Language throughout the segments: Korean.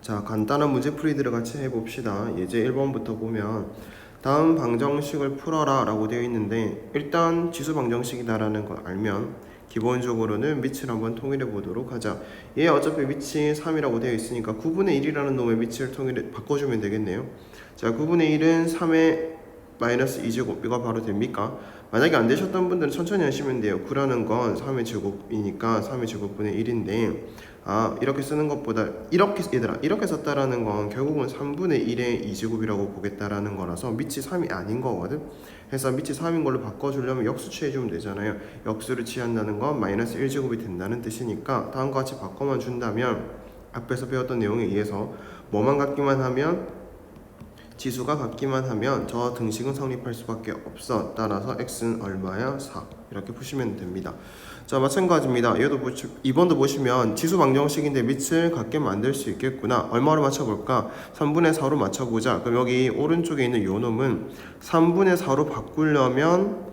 자, 간단한 문제풀이들을 같이 해봅시다. 예제 1번부터 보면 다음 방정식을 풀어라 라고 되어 있는데, 일단 지수 방정식이다라는 걸 알면 기본적으로는 밑을 한번 통일해 보도록 하자. 얘 어차피 밑이 3이라고 되어 있으니까 9분의 1이라는 놈의 밑을 통일해 바꿔주면 되겠네요. 자, 9분의 1은 3의 마이너스 2제곱, 이거 바로 됩니까? 만약에 안 되셨던 분들은 천천히 하시면 돼요. 9라는 건 3의 제곱이니까 3의 제곱분의 1인데, 이렇게 쓰는 것보다 이렇게 썼다라는 건 결국은 3분의 1의 2제곱이라고 보겠다라는 거라서 밑이 3이 아닌 거거든. 그래서 밑이 3인 걸로 바꿔주려면 역수 취해주면 되잖아요. 역수를 취한다는 건 마이너스 1제곱이 된다는 뜻이니까 다음과 같이 바꿔만 준다면, 앞에서 배웠던 내용에 의해서 뭐만 같기만 하면, 지수가 같기만 하면 저 등식은 성립할 수밖에 없어. 따라서 x는 얼마야? 4. 이렇게 푸시면 됩니다. 자, 마찬가지입니다. 얘도 2번도 보시면 지수 방정식인데 밑을 같게 만들 수 있겠구나. 얼마로 맞춰볼까? 3분의 4로 맞춰보자. 그럼 여기 오른쪽에 있는 요 놈은 3분의 4로 바꾸려면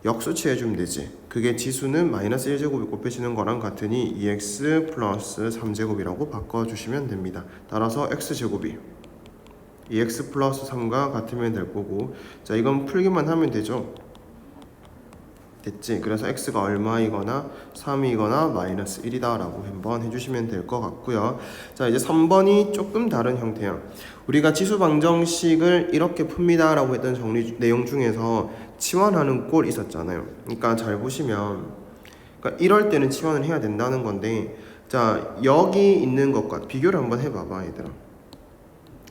역수 취해주면 되지. 그게 지수는 마이너스 1제곱이 곱해지는 거랑 같으니 2x 플러스 3제곱이라고 바꿔주시면 됩니다. 따라서 x제곱이 2x 플러스 3과 같으면 될 거고, 자, 이건 풀기만 하면 되죠. 됐지? 그래서 x가 얼마이거나 3이거나 마이너스 1이다 라고 한번 해주시면 될 것 같고요. 자, 이제 3번이 조금 다른 형태야. 우리가 지수 방정식을 이렇게 풉니다 라고 했던 내용 중에서 치환하는 꼴 있었잖아요. 그러니까 잘 보시면, 그러니까 이럴 때는 치환을 해야 된다는 건데, 자, 여기 있는 것과 비교를 한번 해봐봐 얘들아.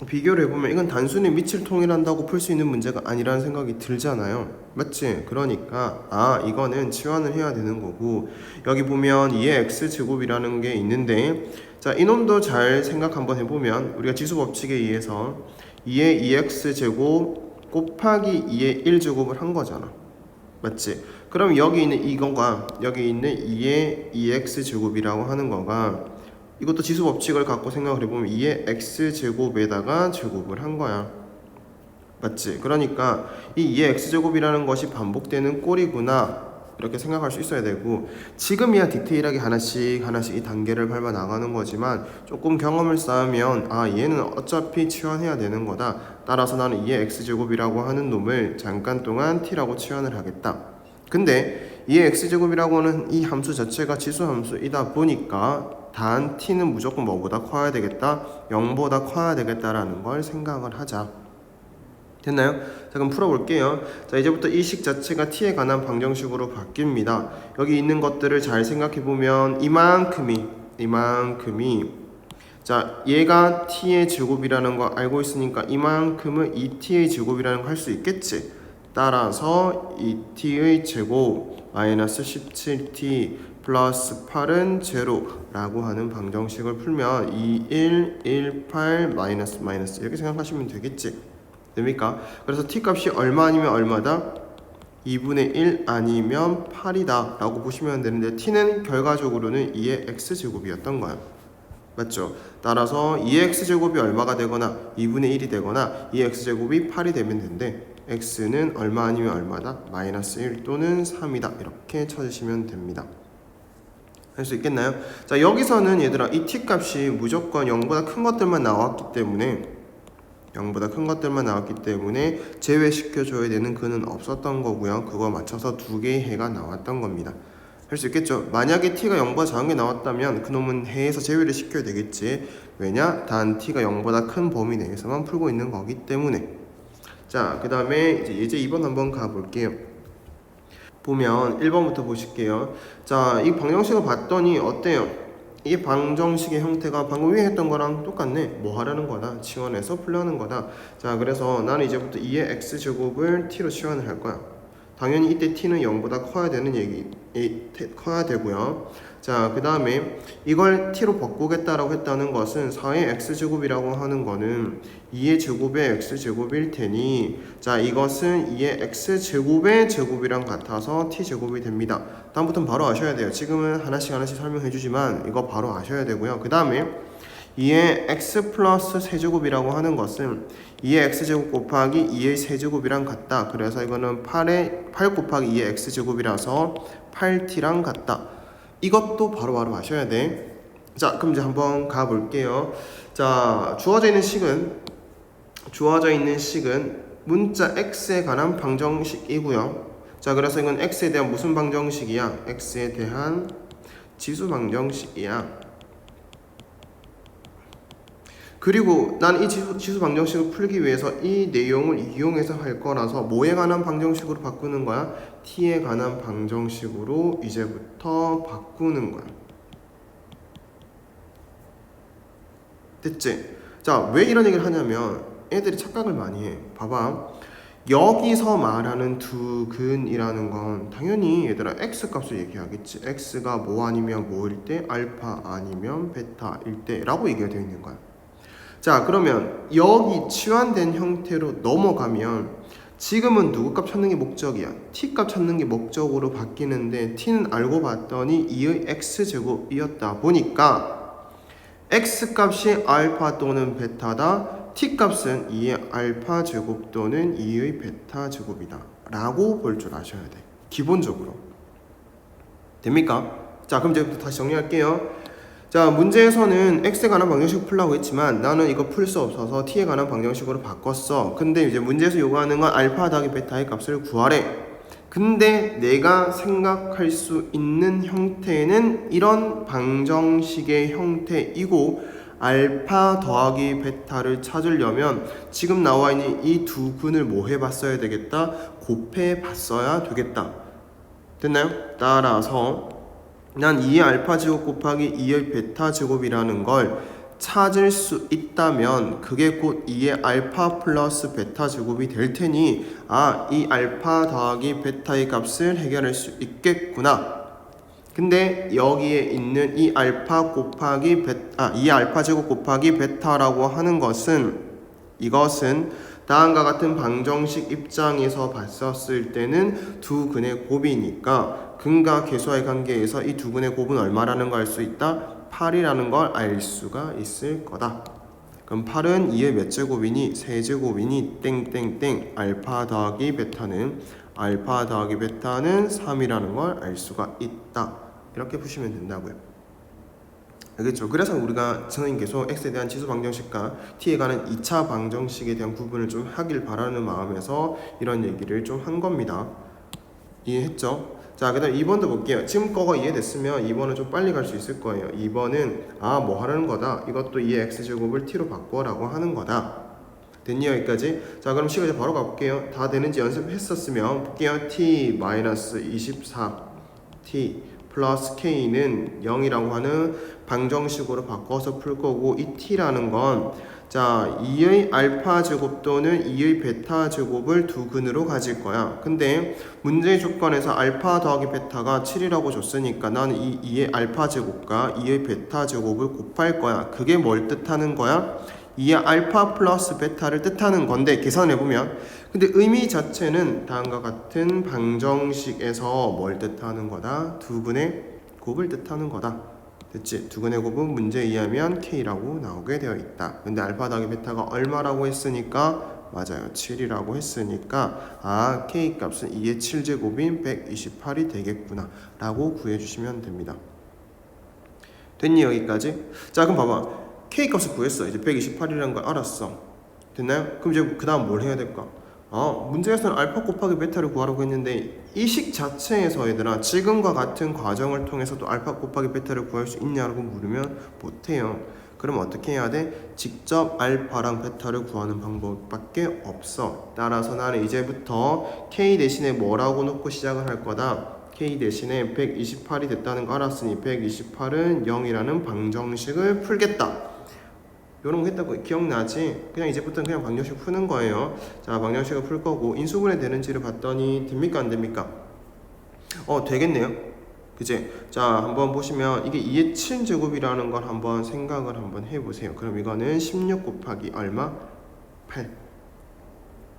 비교를 해보면 이건 단순히 밑을 통일한다고 풀 수 있는 문제가 아니라는 생각이 들잖아요. 맞지? 그러니까 이거는 치환을 해야 되는 거고, 여기 보면 2의 x제곱이라는 게 있는데, 자, 이놈도 잘 생각 한번 해보면 우리가 지수 법칙에 의해서 2의 2x제곱 곱하기 2의 1제곱을 한 거잖아. 맞지? 그럼 여기 있는 이거가 여기 있는 2의 2x제곱이라고 하는 거가, 이것도 지수 법칙을 갖고 생각을 해보면 2의 x제곱에다가 제곱을 한 거야. 맞지? 그러니까 이 2의 x제곱이라는 것이 반복되는 꼴이구나, 이렇게 생각할 수 있어야 되고, 지금이야 디테일하게 하나씩 이 단계를 밟아 나가는 거지만, 조금 경험을 쌓으면 얘는 어차피 치환해야 되는 거다. 따라서 나는 2의 x제곱이라고 하는 놈을 잠깐 동안 t라고 치환을 하겠다. 근데 2의 x제곱이라고 하는 이 함수 자체가 지수 함수이다 보니까 단 t는 무조건 뭐보다 커야 되겠다? 0보다 커야 되겠다라는 걸 생각을 하자. 됐나요? 자, 그럼 풀어볼게요. 자, 이제부터 이 식 자체가 t에 관한 방정식으로 바뀝니다. 여기 있는 것들을 잘 생각해보면 이만큼이 자, 얘가 t의 제곱이라는 거 알고 있으니까 이만큼은 2t의 제곱이라는 거 할 수 있겠지. 따라서 2t의 제곱 마이너스 17t 플러스 8은 제로라고 하는 방정식을 풀면 2, 1, 8, 마이너스 이렇게 생각하시면 되겠지. 됩니까? 그래서 t 값이 얼마 아니면 얼마다? 2분의 1 아니면 8이다 라고 보시면 되는데, t는 결과적으로는 2의 x제곱이었던 거야. 맞죠? 따라서 2의 x제곱이 얼마가 되거나 2분의 1이 되거나 2의 x제곱이 8이 되면 된대. x는 얼마 아니면 얼마다? 마이너스 1 또는 3이다. 이렇게 쳐주시면 됩니다. 할 수 있겠나요? 자, 여기서는 얘들아 이 t 값이 무조건 0보다 큰 것들만 나왔기 때문에 제외시켜줘야 되는 그는 없었던 거고요. 그거 맞춰서 두 개의 해가 나왔던 겁니다. 할 수 있겠죠? 만약에 t가 0보다 작은 게 나왔다면 그놈은 해에서 제외를 시켜야 되겠지. 왜냐? 단 t가 0보다 큰 범위 내에서만 풀고 있는 거기 때문에. 자, 그 다음에 이제 2번 한번 가볼게요. 보면 1번부터 보실게요. 자, 이 방정식을 봤더니 어때요? 이 방정식의 형태가 방금 위에 했던 거랑 똑같네. 뭐 하려는 거다? 치환해서 풀려는 거다. 자, 그래서 나는 이제부터 2의 x제곱을 t로 치환을 할 거야. 당연히 이때 t는 0보다 커야 되고요. 자, 그 다음에 이걸 t로 바꾸겠다라고 했다는 것은 4의 x제곱이라고 하는 거는 2의 제곱의 x제곱일 테니, 자, 이것은 2의 x제곱의 제곱이랑 같아서 t제곱이 됩니다. 다음부터는 바로 아셔야 돼요. 지금은 하나씩 설명해 주지만 이거 바로 아셔야 되고요. 그 다음에 2의 x 플러스 세제곱이라고 하는 것은 2의 x제곱 곱하기 2의 세제곱이랑 같다. 그래서 이거는 8 곱하기 2의 x제곱이라서 8t랑 같다. 이것도 바로 아셔야 돼. 자, 그럼 이제 한번 가볼게요. 자, 주어져 있는 식은 문자 x에 관한 방정식이고요. 자, 그래서 이건 x에 대한 무슨 방정식이야? x에 대한 지수 방정식이야. 그리고 난 이 지수 방정식을 풀기 위해서 이 내용을 이용해서 할 거라서 뭐에 관한 방정식으로 바꾸는 거야? t에 관한 방정식으로 이제부터 바꾸는 거야. 됐지? 자, 왜 이런 얘기를 하냐면 애들이 착각을 많이 해. 봐봐. 여기서 말하는 두근이라는 건 당연히 얘들아 x값을 얘기하겠지. x가 뭐 아니면 뭐일 때, 알파 아니면 베타일 때 라고 얘기가 되어 있는 거야. 자, 그러면 여기 치환된 형태로 넘어가면 지금은 누구 값 찾는 게 목적이야? t 값 찾는 게 목적으로 바뀌는데 t는 알고 봤더니 2의 x제곱이었다 보니까 x 값이 알파 또는 베타다, t 값은 2의 알파 제곱 또는 2의 베타 제곱이다 라고 볼 줄 아셔야 돼. 기본적으로. 됩니까? 자, 그럼 이제 다시 정리할게요. 자, 문제에서는 x에 관한 방정식을 풀라고 했지만 나는 이거 풀 수 없어서 t에 관한 방정식으로 바꿨어. 근데 이제 문제에서 요구하는 건 알파 더하기 베타의 값을 구하래. 근데 내가 생각할 수 있는 형태는 이런 방정식의 형태이고, 알파 더하기 베타를 찾으려면 지금 나와 있는 이 두 근을 뭐 해봤어야 되겠다? 곱해 봤어야 되겠다. 됐나요? 따라서 난 2의 알파 제곱 곱하기 2의 베타 제곱이라는 걸 찾을 수 있다면 그게 곧 2의 알파 플러스 베타 제곱이 될 테니, 아, 이 알파 더하기 베타의 값을 해결할 수 있겠구나. 근데 여기에 있는 이 알파 곱하기 이 알파 제곱 곱하기 베타라고 하는 것은, 이것은 다음과 같은 방정식 입장에서 봤었을 때는 두 근의 곱이니까 근과 계수와의 관계에서 이 두 근의 곱은 얼마라는 걸 알 수 있다? 8이라는 걸 알 수가 있을 거다. 그럼 8은 2의 몇 제곱이니? 세제곱이니 땡땡땡 알파 더하기 베타는 3이라는 걸 알 수가 있다. 이렇게 푸시면 된다고요. 알겠죠? 그래서 우리가 선생님께서 x에 대한 지수 방정식과 t에 관한 2차 방정식에 대한 구분을 좀 하길 바라는 마음에서 이런 얘기를 좀 한 겁니다. 이해했죠? 자, 그 다음 2번도 볼게요. 지금 거가 이해됐으면 2번은 좀 빨리 갈 수 있을 거예요. 2번은 뭐 하는 거다? 이것도 2의 x제곱을 t로 바꿔라고 하는 거다. 됐니? 여기까지? 자, 그럼 시간 이제 바로 가볼게요. 다 되는지 연습했었으면 볼게요. t-24 t 플러스 k는 0이라고 하는 방정식으로 바꿔서 풀 거고, 이 t라는 건 자 2의 알파 제곱 또는 2의 베타 제곱을 두 근으로 가질 거야. 근데 문제의 조건에서 알파 더하기 베타가 7이라고 줬으니까 나는 이 2의 알파 제곱과 2의 베타 제곱을 곱할 거야. 그게 뭘 뜻하는 거야? 2의 알파 플러스 베타를 뜻하는 건데, 계산해보면 근데 의미 자체는 다음과 같은 방정식에서 뭘 뜻하는 거다? 두 근의 곱을 뜻하는 거다. 됐지? 두 근의 곱은 문제에 의하면 k라고 나오게 되어 있다. 근데 알파 더하기 베타가 얼마라고 했으니까, 맞아요, 7이라고 했으니까 k 값은 2의 7제곱인 128이 되겠구나 라고 구해주시면 됩니다. 됐니? 여기까지? 자, 그럼 봐봐. k 값을 구했어. 이제 128이라는 걸 알았어. 됐나요? 그럼 이제 그 다음 뭘 해야 될까? 문제에서는 알파 곱하기 베타를 구하라고 했는데 이 식 자체에서 얘들아 지금과 같은 과정을 통해서도 알파 곱하기 베타를 구할 수 있냐고 물으면 못해요. 그럼 어떻게 해야 돼? 직접 알파랑 베타를 구하는 방법밖에 없어. 따라서 나는 이제부터 k 대신에 뭐라고 놓고 시작을 할 거다? k 대신에 128이 됐다는 거 알았으니 128은 0이라는 방정식을 풀겠다. 요런 거 했다고 기억나지? 그냥 이제부터는 그냥 방정식 푸는 거예요. 자, 방정식을 풀 거고 인수분해 되는지를 봤더니 됩니까? 안 됩니까? 되겠네요. 그치? 자, 한번 보시면 이게 2의 7제곱이라는 걸 한번 생각을 한번 해보세요. 그럼 이거는 16 곱하기 얼마? 8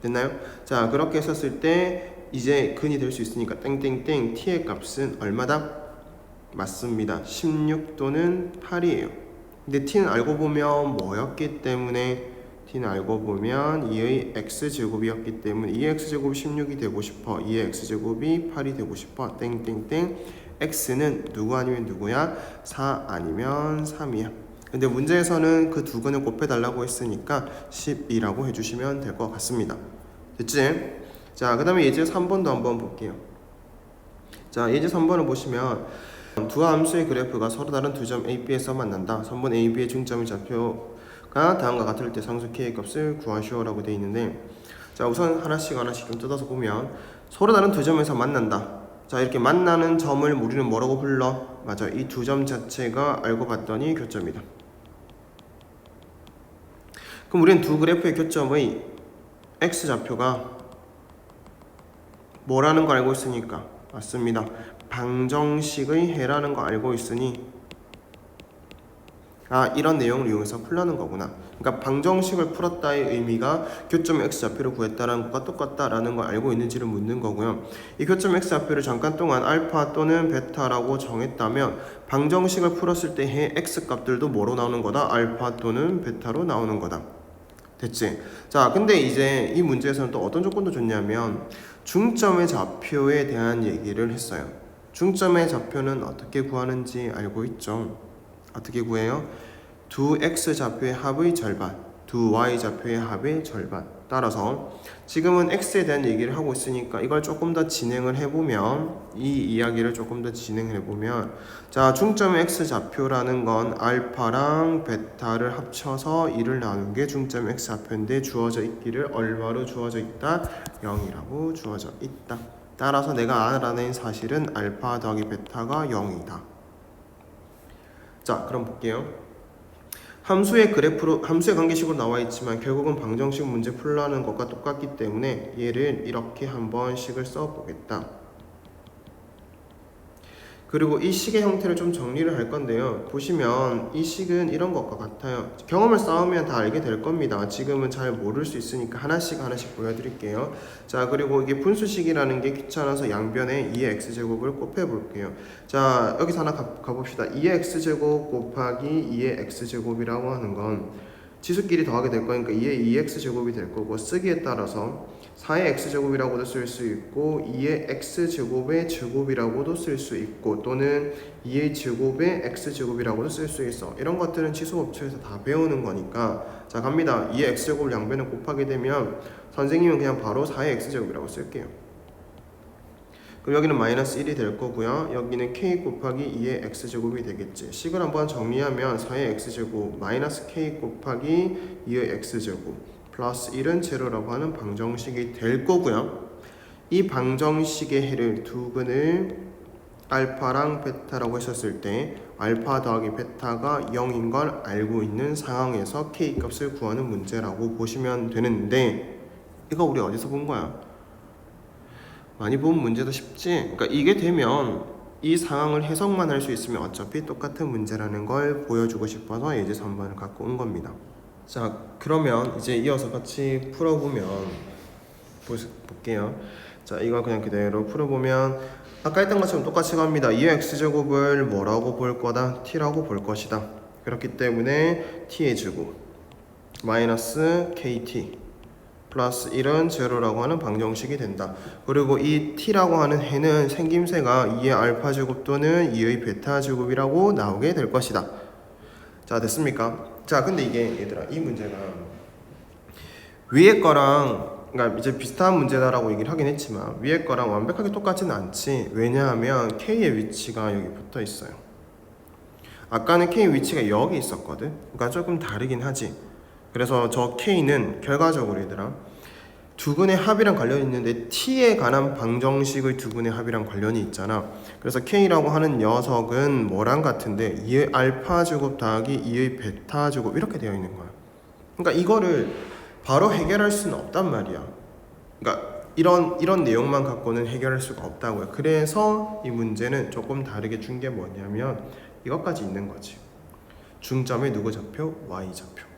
됐나요? 자, 그렇게 했었을 때 이제 근이 될 수 있으니까 땡땡땡 t의 값은 얼마다? 맞습니다. 16 또는 8이에요. 근데 t는 알고 보면 뭐였기 때문에, t는 알고 보면 2의 x제곱이었기 때문에 2의 x제곱이 16이 되고 싶어. 2의 x제곱이 8이 되고 싶어. 땡땡땡 x는 누구 아니면 누구야? 4 아니면 3이야. 근데 문제에서는 그 두 근을 곱해달라고 했으니까 12라고 해주시면 될 것 같습니다. 됐지? 자, 그 다음에 예제 3번도 한번 볼게요. 자, 예제 3번을 보시면 두 함수의 그래프가 서로 다른 두 점 A, B에서 만난다. 선분 A, B의 중점의 좌표가 다음과 같을 때 상수 K의 값을 구하시오라고 되어 있는데, 자, 우선 하나씩 좀 뜯어서 보면 서로 다른 두 점에서 만난다. 자, 이렇게 만나는 점을 우리는 뭐라고 불러? 맞아, 이 두 점 자체가 알고 봤더니 교점이다. 그럼 우리는 두 그래프의 교점의 x좌표가 뭐라는 거 알고 있으니까, 맞습니다, 방정식의 해라는 거 알고 있으니 이런 내용을 이용해서 풀라는 거구나. 그러니까 방정식을 풀었다의 의미가 교점 x좌표를 구했다라는 것과 똑같다라는 걸 알고 있는지를 묻는 거고요. 이 교점 x좌표를 잠깐 동안 알파 또는 베타라고 정했다면 방정식을 풀었을 때의 x값들도 뭐로 나오는 거다? 알파 또는 베타로 나오는 거다. 됐지? 자, 근데 이제 이 문제에서는 또 어떤 조건도 줬냐면 중점의 좌표에 대한 얘기를 했어요. 중점의 좌표는 어떻게 구하는지 알고 있죠? 어떻게 구해요? 두 x좌표의 합의 절반, 두 y좌표의 합의 절반. 따라서 지금은 x에 대한 얘기를 하고 있으니까 이걸 조금 더 진행을 해보면, 이 이야기를 조금 더 진행을 해보면, 자, 중점의 x좌표라는 건 알파랑 베타를 합쳐서 2를 나눈 게 중점 x좌표인데 주어져 있기를 얼마로 주어져 있다? 0이라고 주어져 있다. 따라서 내가 알아낸 사실은 알파 더하기 베타가 0이다. 자, 그럼 볼게요. 함수의 관계식으로 나와 있지만 결국은 방정식 문제 풀라는 것과 똑같기 때문에 얘를 이렇게 한번 식을 써보겠다. 그리고 이 식의 형태를 좀 정리를 할 건데요. 보시면 이 식은 이런 것과 같아요. 경험을 쌓으면 다 알게 될 겁니다. 지금은 잘 모를 수 있으니까 하나씩 보여드릴게요. 자, 그리고 이게 분수식이라는 게 귀찮아서 양변에 2의 x제곱을 곱해볼게요. 자, 여기서 하나 가봅시다. 2의 x제곱 곱하기 2의 x제곱이라고 하는 건 지수끼리 더하게 될 거니까 2의 2x제곱이 될 거고, 쓰기에 따라서 4의 x제곱이라고도 쓸 수 있고 2의 x제곱의 제곱이라고도 쓸 수 있고 또는 2의 제곱의 x제곱이라고도 쓸 수 있어. 이런 것들은 치수법칙에서 다 배우는 거니까, 자, 갑니다. 2의 x제곱을 양변에 곱하게 되면 선생님은 그냥 바로 4의 x제곱이라고 쓸게요. 그럼 여기는 마이너스 1이 될 거고요. 여기는 k 곱하기 2의 x제곱이 되겠지. 식을 한번 정리하면 4의 x제곱 마이너스 k 곱하기 2의 x제곱 플러스 1은 제로라고 하는 방정식이 될 거고요. 이 방정식의 해를 두 근을 알파랑 베타라고 했었을 때 알파 더하기 베타가 0인 걸 알고 있는 상황에서 k 값을 구하는 문제라고 보시면 되는데, 이거 우리 어디서 본 거야? 많이 본 문제도 쉽지? 그러니까 이게 되면 이 상황을 해석만 할 수 있으면 어차피 똑같은 문제라는 걸 보여주고 싶어서 예제 3번을 갖고 온 겁니다. 자, 그러면 이제 이어서 같이 풀어보면 볼게요. 자, 이거 그냥 그대로 풀어보면 아까 했던 것처럼 똑같이 갑니다. 2의 x제곱을 뭐라고 볼 거다? t라고 볼 것이다. 그렇기 때문에 t의 제곱 마이너스 kt 플러스 1은 제로라고 하는 방정식이 된다. 그리고 이 t라고 하는 해는 생김새가 2의 알파 제곱 또는 2의 베타 제곱이라고 나오게 될 것이다. 자, 됐습니까? 자, 근데 이게 얘들아, 이 문제가 위에 거랑 그러니까 이제 비슷한 문제다라고 얘기를 하긴 했지만 위에 거랑 완벽하게 똑같지는 않지. 왜냐하면 k의 위치가 여기 붙어 있어요. 아까는 k의 위치가 여기 있었거든. 그러니까 조금 다르긴 하지. 그래서 저 k는 결과적으로 얘들아 두 근의 합이랑 관련이 있는데 t에 관한 방정식의 두 근의 합이랑 관련이 있잖아. 그래서 k라고 하는 녀석은 뭐랑 같은데 2의 알파 제곱 더하기 2의 베타 제곱 이렇게 되어 있는 거야. 그러니까 이거를 바로 해결할 수는 없단 말이야. 그러니까 이런 내용만 갖고는 해결할 수가 없다고요. 그래서 이 문제는 조금 다르게 준 게 뭐냐면 이것까지 있는 거지. 중점의 누구 좌표? y좌표.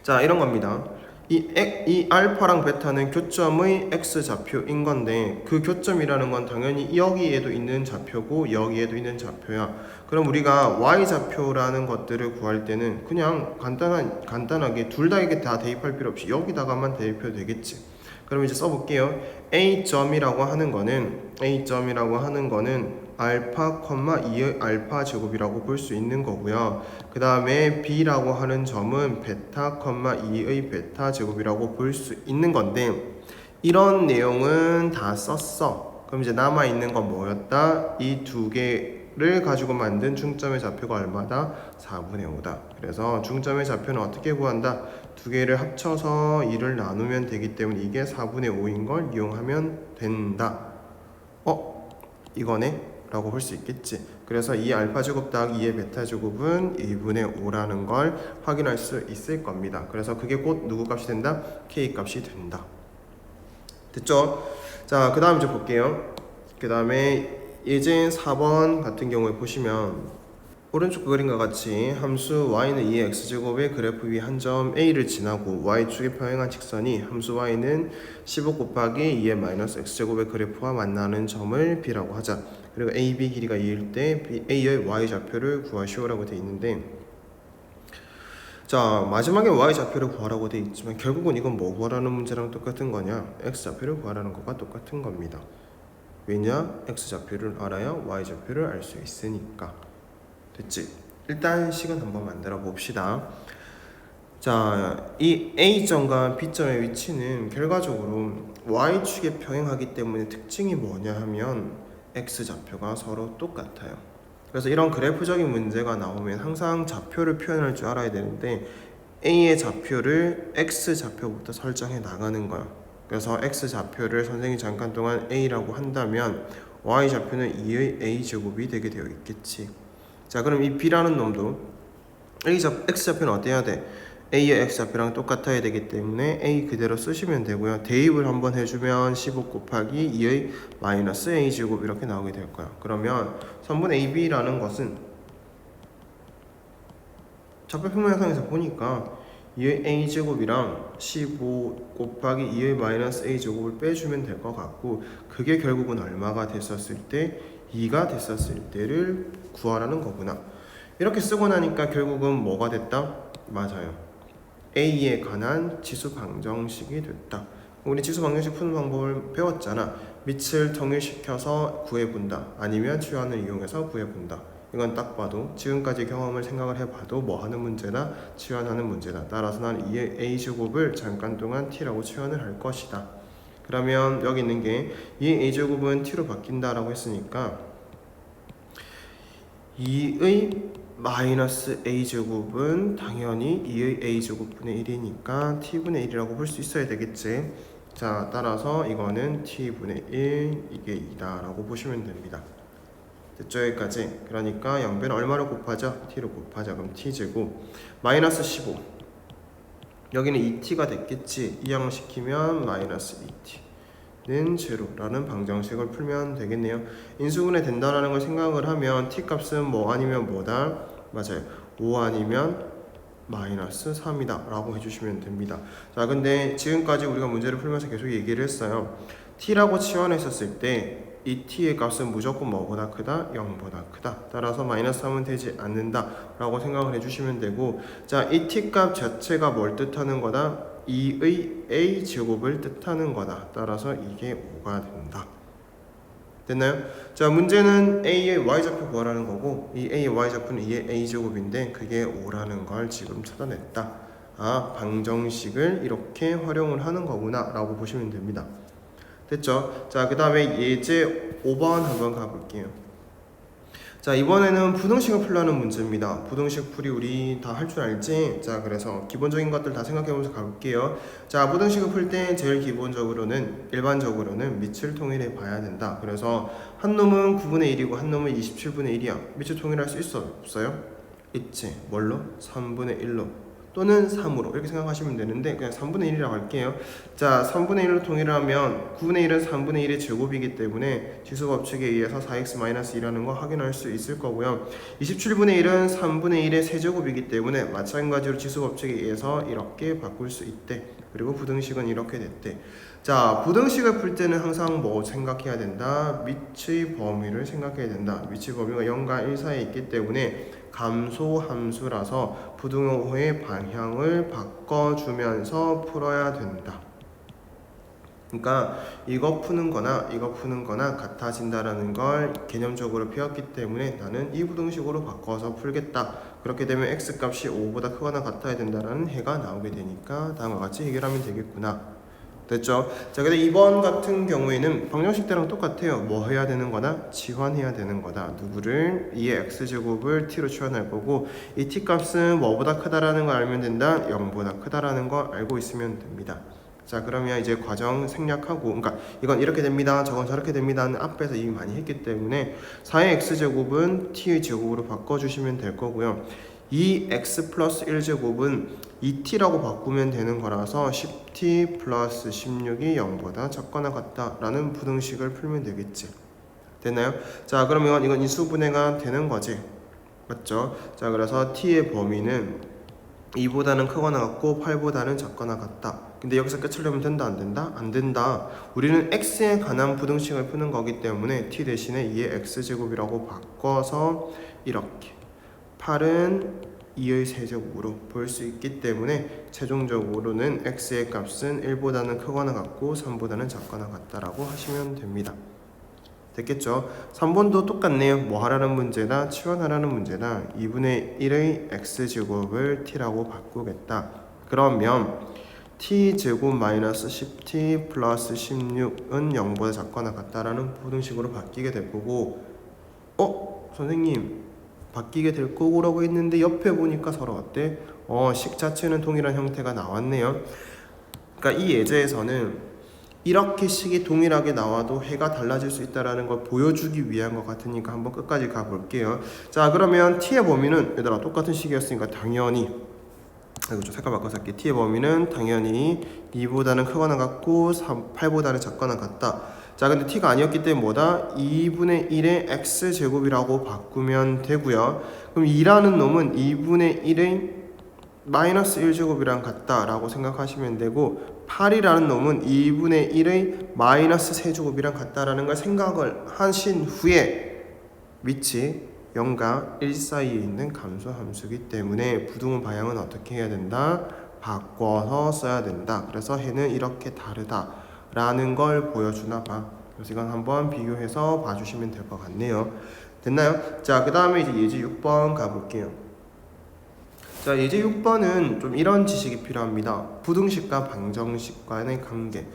자, 이런 겁니다. 이 알파랑 베타는 교점의 x좌표인 건데 그 교점이라는 건 당연히 여기에도 있는 좌표고 여기에도 있는 좌표야. 그럼 우리가 y좌표라는 것들을 구할 때는 그냥 간단하게 둘 다 이게 다 대입할 필요 없이 여기다가만 대입해도 되겠지. 그럼 이제 써볼게요. A점이라고 하는 거는 알파, 2의 알파 제곱이라고 볼 수 있는 거고요. 그 다음에 b라고 하는 점은 베타, 2의 베타 제곱이라고 볼 수 있는 건데 이런 내용은 다 썼어. 그럼 이제 남아있는 건 뭐였다? 이 두 개를 가지고 만든 중점의 좌표가 얼마다? 4분의 5다. 그래서 중점의 좌표는 어떻게 구한다? 두 개를 합쳐서 2를 나누면 되기 때문에 이게 4분의 5인 걸 이용하면 된다. 이거네? 라고 볼 수 있겠지. 그래서 이 알파 제곱 더하기 2의 베타 제곱은 2분의 5라는 걸 확인할 수 있을 겁니다. 그래서 그게 곧 누구 값이 된다? k 값이 된다. 됐죠? 자, 그 다음 이제 볼게요. 그 다음에 예제 4번 같은 경우에 보시면 오른쪽 그림과 같이 함수 y는 2의 x제곱의 그래프 위 한 점 a를 지나고 y축에 평행한 직선이 함수 y는 15 곱하기 2의 마이너스 x제곱의 그래프와 만나는 점을 b라고 하자. 그리고 ab 길이가 2일 때 a의 y 좌표를 구하시오라고 되어 있는데, 자, 마지막에 y 좌표를 구하라고 되어 있지만 결국은 이건 뭐 구하라는 문제랑 똑같은 거냐? x 좌표를 구하라는 것과 똑같은 겁니다. 왜냐? x 좌표를 알아야 y 좌표를 알 수 있으니까. 됐지? 일단 식은 한번 만들어 봅시다. 자, 이 A점과 B점의 위치는 결과적으로 Y축에 평행하기 때문에 특징이 뭐냐 하면 X좌표가 서로 똑같아요. 그래서 이런 그래프적인 문제가 나오면 항상 좌표를 표현할 줄 알아야 되는데 A의 좌표를 X좌표부터 설정해 나가는 거야. 그래서 X좌표를 선생님이 잠깐 동안 A라고 한다면 Y좌표는 2의 A제곱이 되게 되어 있겠지. 자, 그럼 이 B라는 놈도 X좌표는 어때야 돼? A의 X좌표랑 똑같아야 되기 때문에 A 그대로 쓰시면 되고요. 대입을 한번 해주면 15 곱하기 2의 마이너스 A제곱 이렇게 나오게 될 거야. 그러면 3분의 AB라는 것은 좌표 평면상에서 보니까 2의 A제곱이랑 15 곱하기 2의 마이너스 A제곱을 빼주면 될 것 같고, 그게 결국은 얼마가 됐었을 때? 2가 됐었을 때를 구하라는 거구나. 이렇게 쓰고 나니까 결국은 뭐가 됐다? 맞아요. A에 관한 지수 방정식이 됐다. 우리 지수 방정식 푸는 방법을 배웠잖아. 밑을 통일시켜서 구해본다. 아니면 치환을 이용해서 구해본다. 이건 딱 봐도 지금까지 경험을 생각을 해봐도 뭐 하는 문제나 치환하는 문제다. 따라서 난 2의 A제곱을 잠깐 동안 T라고 치환을 할 것이다. 그러면 여기 있는 게 2의 A제곱은 T로 바뀐다라고 했으니까 2의 마이너스 A제곱은 당연히 2의 A제곱분의 1이니까 T분의 1이라고 볼 수 있어야 되겠지. 자, 따라서 이거는 T분의 1, 이게 2다 라고 보시면 됩니다. 됐죠? 여기까지. 그러니까 양변을 얼마로 곱하자? T로 곱하자. 그럼 T제곱 마이너스 15, 여기는 2t가 됐겠지. 이항시키면 마이너스 2t는 제로라는 방정식을 풀면 되겠네요. 인수분해 된다라는 걸 생각을 하면 t 값은 뭐 아니면 뭐다? 맞아요. 5 아니면 마이너스 3이다 라고 해주시면 됩니다. 자, 근데 지금까지 우리가 문제를 풀면서 계속 얘기를 했어요. t라고 치환했었을 때 이 t의 값은 무조건 뭐보다 크다? 0보다 크다. 따라서 마이너스 3은 되지 않는다 라고 생각을 해주시면 되고, 자, 이 t 값 자체가 뭘 뜻하는 거다? 2의 a 제곱을 뜻하는 거다. 따라서 이게 5가 된다. 됐나요? 자, 문제는 a의 y좌표 구하라는 거고, 이 a의 y좌표는 2의 a제곱인데 그게 5라는 걸 지금 찾아냈다. 아, 방정식을 이렇게 활용을 하는 거구나 라고 보시면 됩니다. 됐죠? 자, 그 다음에 예제 5번 한번 가볼게요. 자, 이번에는 부등식을 풀라는 문제입니다. 부등식 풀이 우리 다 할 줄 알지? 자, 그래서 기본적인 것들 다 생각해보면서 가볼게요. 자, 부등식을 풀 때 제일 기본적으로는 일반적으로는 밑을 통일해 봐야 된다. 그래서 한 놈은 9분의 1이고 한 놈은 27분의 1이야. 밑을 통일할 수 있어? 없어요? 있지. 뭘로? 3분의 1로 또는 3으로 이렇게 생각하시면 되는데 그냥 3분의 1이라고 할게요. 자, 3분의 1로 통일하면 9분의 1은 3분의 1의 제곱이기 때문에 지수법칙에 의해서 4x-1라는 거 확인할 수 있을 거고요. 27분의 1은 3분의 1의 세제곱이기 때문에 마찬가지로 지수법칙에 의해서 이렇게 바꿀 수 있대. 그리고 부등식은 이렇게 됐대. 자, 부등식을 풀 때는 항상 뭐 생각해야 된다? 밑의 범위를 생각해야 된다. 밑의 범위가 0과 1 사이에 있기 때문에 감소함수라서 부등호의 방향을 바꿔주면서 풀어야 된다. 그러니까 이거 푸는 거나 같아진다라는 걸 개념적으로 배웠기 때문에 나는 이 부등식으로 바꿔서 풀겠다. 그렇게 되면 x값이 5보다 크거나 같아야 된다라는 해가 나오게 되니까 다음과 같이 해결하면 되겠구나. 됐죠? 자, 근데 이번 같은 경우에는 방정식 때랑 똑같아요. 뭐 해야 되는 거다? 치환해야 되는 거다. 누구를? 2의 x제곱을 t로 치환할 거고, 이 t 값은 뭐보다 크다라는 걸 알면 된다? 0보다 크다라는 걸 알고 있으면 됩니다. 자, 그러면 이제 과정 생략하고, 그러니까 이건 이렇게 됩니다, 저건 저렇게 됩니다는 앞에서 이미 많이 했기 때문에 4의 x제곱은 t의 제곱으로 바꿔주시면 될 거고요. 이 x 플러스 1제곱은 2t라고 바꾸면 되는 거라서 10t 플러스 16이 0보다 작거나 같다라는 부등식을 풀면 되겠지. 됐나요? 자, 그러면 이건 인수분해가 되는 거지. 맞죠? 자, 그래서 t의 범위는 2보다는 크거나 같고 8보다는 작거나 같다. 근데 여기서 끝을 내면 된다, 안 된다? 안 된다. 우리는 x에 관한 부등식을 푸는 거기 때문에 t 대신에 2의 x제곱이라고 바꿔서 이렇게 8은 2의 세제곱으로 볼 수 있기 때문에 최종적으로는 x의 값은 1보다는 크거나 같고 3보다는 작거나 같다라고 하시면 됩니다. 됐겠죠? 3번도 똑같네요. 뭐 하라는 문제다? 치환하라는 문제다. 2분의 1의 x제곱을 t라고 바꾸겠다. 그러면 t제곱 마이너스 10t 플러스 16은 0보다 작거나 같다라는 부등식으로 바뀌게 될 거고, 선생님 바뀌게 될 거라고 했는데 옆에 보니까 서로 어때? 식 자체는 동일한 형태가 나왔네요. 그러니까 이 예제에서는 이렇게 식이 동일하게 나와도 해가 달라질 수 있다는 걸 보여주기 위한 것 같으니까 한번 끝까지 가볼게요. 자, 그러면 t의 범위는 얘들아 똑같은 식이었으니까 당연히 좀 색깔 바꿔서 할게. t의 범위는 당연히 2보다는 크거나 같고 8보다는 작거나 같다. 자, 근데 t가 아니었기 때문에 뭐다? 2분의 1의 x제곱이라고 바꾸면 되고요. 그럼 2라는 놈은 2분의 1의 마이너스 1제곱이랑 같다라고 생각하시면 되고, 8이라는 놈은 2분의 1의 마이너스 세제곱이랑 같다라는 걸 생각을 하신 후에 위치 0과 1 사이에 있는 감소 함수이기 때문에 부등호 방향은 어떻게 해야 된다? 바꿔서 써야 된다. 그래서 해는 이렇게 다르다라는 걸 보여주나 봐. 그래서 이건 한번 비교해서 봐주시면 될 것 같네요. 됐나요? 자, 그 다음에 이제 예제 6번 가볼게요. 자, 예제 6번은 좀 이런 지식이 필요합니다. 부등식과 방정식과의 관계.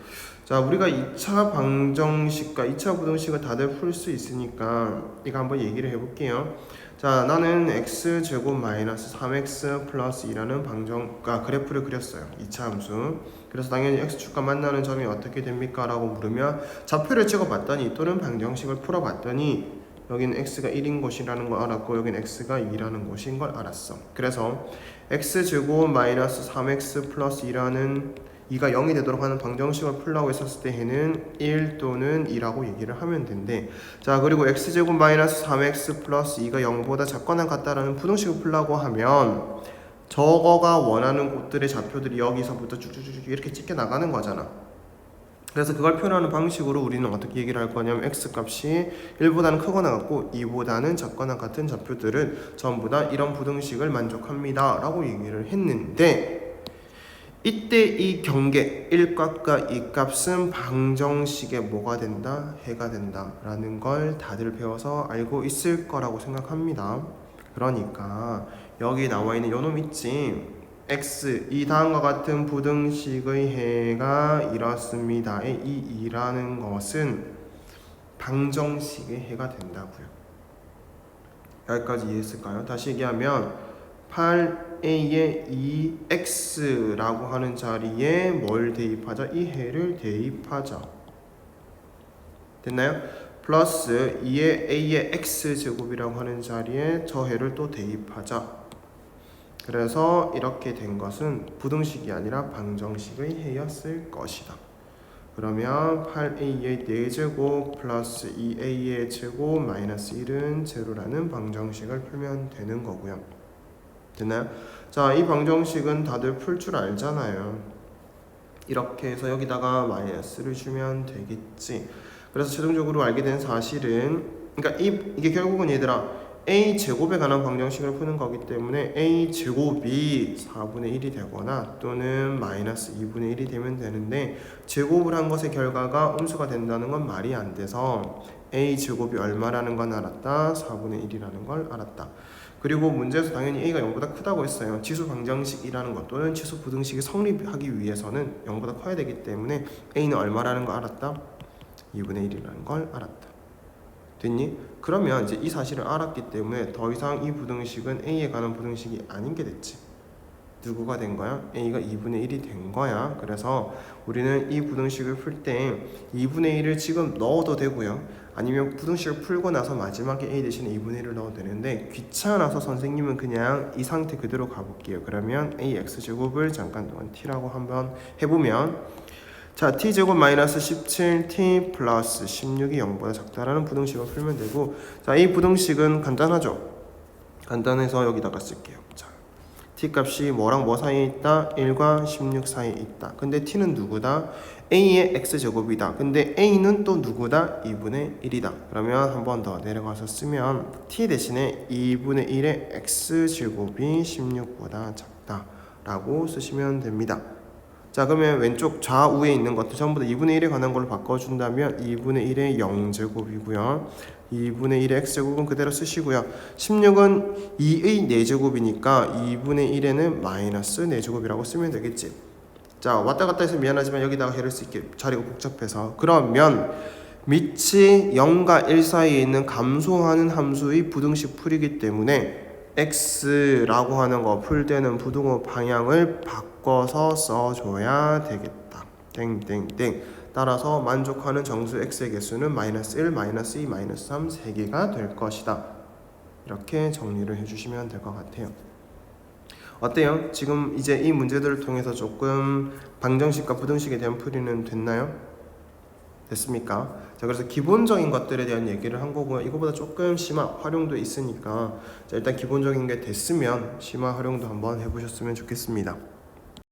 자, 우리가 2차 방정식과 2차 부등식을 다들 풀 수 있으니까 이거 한번 얘기를 해볼게요. 자, 나는 x제곱 마이너스 3x 플러스 2라는 그래프를 그렸어요. 2차 함수. 그래서 당연히 x축과 만나는 점이 어떻게 됩니까? 라고 물으면 좌표를 찍어봤더니 또는 방정식을 풀어봤더니 여기는 x가 1인 것이라는 걸 알았고 여기는 x가 2라는 것인 걸 알았어. 그래서 x제곱 마이너스 3x 플러스 2라는 2가 0이 되도록 하는 방정식을 풀라고 했었을 때 해는 1 또는 2라고 얘기를 하면 된대. 자, 그리고 x제곱 마이너스 3x 플러스 2가 0보다 작거나 같다라는 부등식을 풀라고 하면 저거가 원하는 곳들의 좌표들이 여기서부터 쭉쭉쭉 이렇게 찍혀 나가는 거잖아. 그래서 그걸 표현하는 방식으로 우리는 어떻게 얘기를 할 거냐면 x값이 1보다는 크거나 같고 2보다는 작거나 같은 좌표들은 전부 다 이런 부등식을 만족합니다 라고 얘기를 했는데, 이때 이 경계 1값과 2값은 방정식에 뭐가 된다? 해가 된다 라는 걸 다들 배워서 알고 있을 거라고 생각합니다. 그러니까 여기 나와 있는 요놈 있지? x, 이 다음과 같은 부등식의 해가 이렇습니다. 이 2라는 것은 방정식의 해가 된다고요. 여기까지 이해했을까요? 다시 얘기하면 8a의 2x라고 하는 자리에 뭘 대입하자? 이 해를 대입하자. 됐나요? 플러스 2의 a의 x제곱이라고 하는 자리에 저 해를 또 대입하자. 그래서 이렇게 된 것은 부등식이 아니라 방정식의 해였을 것이다. 그러면 8a의 4제곱 플러스 2a의 제곱 마이너스 1은 제로라는 방정식을 풀면 되는 거고요. 됐나요? 자, 이 방정식은 다들 풀 줄 알잖아요. 이렇게 해서 여기다가 마이너스를 주면 되겠지. 그래서 최종적으로 알게 된 사실은, 그러니까 이게 결국은 얘들아 a 제곱에 관한 방정식을 푸는 거기 때문에 a 제곱이 4분의 1이 되거나 또는 마이너스 2분의 1이 되면 되는데, 제곱을 한 것의 결과가 음수가 된다는 건 말이 안 돼서 a 제곱이 얼마라는 건 알았다, 4분의 1이라는 걸 알았다. 그리고 문제에서 당연히 a가 0보다 크다고 했어요. 지수 방정식이라는 것 또는 지수 부등식이 성립하기 위해서는 0보다 커야 되기 때문에 a는 얼마라는 거 알았다, 2분의 1이라는 걸 알았다. 됐니? 그러면 이제 이 사실을 알았기 때문에 더 이상 이 부등식은 a에 관한 부등식이 아닌 게 됐지. 누구가 된 거야? a가 2분의 1이 된 거야. 그래서 우리는 이 부등식을 풀 때 2분의 1을 지금 넣어도 되고요, 아니면 부등식을 풀고 나서 마지막에 a 대신에 2분의 1을 넣어도 되는데, 귀찮아서 선생님은 그냥 이 상태 그대로 가볼게요. 그러면 ax제곱을 잠깐 동안 t라고 한번 해보면, 자, t제곱 마이너스 17t 플러스 16이 0보다 작다라는 부등식을 풀면 되고, 자, 이 부등식은 간단하죠? 간단해서 여기다가 쓸게요. 자, t 값이 뭐랑 뭐 사이에 있다? 1과 16 사이에 있다. 근데 t는 누구다? a의 x제곱이다. 근데 a는 또 누구다? 2분의 1이다. 그러면 한 번 더 내려가서 쓰면 t 대신에 2분의 1의 x제곱이 16보다 작다 라고 쓰시면 됩니다. 자, 그러면 왼쪽 좌우에 있는 것들 전부 다 2분의 1에 관한 걸로 바꿔준다면 2분의 1의 0제곱이고요. 2분의 1의 x제곱은 그대로 쓰시고요. 16은 2의 4제곱이니까 2분의 1에는 마이너스 4제곱이라고 쓰면 되겠지. 자, 왔다 갔다 해서 미안하지만 여기다가 해를 쓸게. 자리가 복잡해서. 그러면 밑이 0과 1 사이에 있는 감소하는 함수의 부등식 풀이기 때문에 x라고 하는 거 풀 때는 부등호 방향을 바꿔서 써줘야 되겠다. 땡땡땡. 따라서 만족하는 정수 x의 개수는 마이너스 1, 마이너스 2, 마이너스 3 3개가 될 것이다. 이렇게 정리를 해주시면 될 것 같아요. 어때요? 지금 이제 이 문제들을 통해서 조금 방정식과 부등식에 대한 풀이는 됐나요? 됐습니까? 자, 그래서 기본적인 것들에 대한 얘기를 한 거고요. 이거보다 조금 심화 활용도 있으니까, 자, 일단 기본적인 게 됐으면 심화 활용도 한번 해보셨으면 좋겠습니다.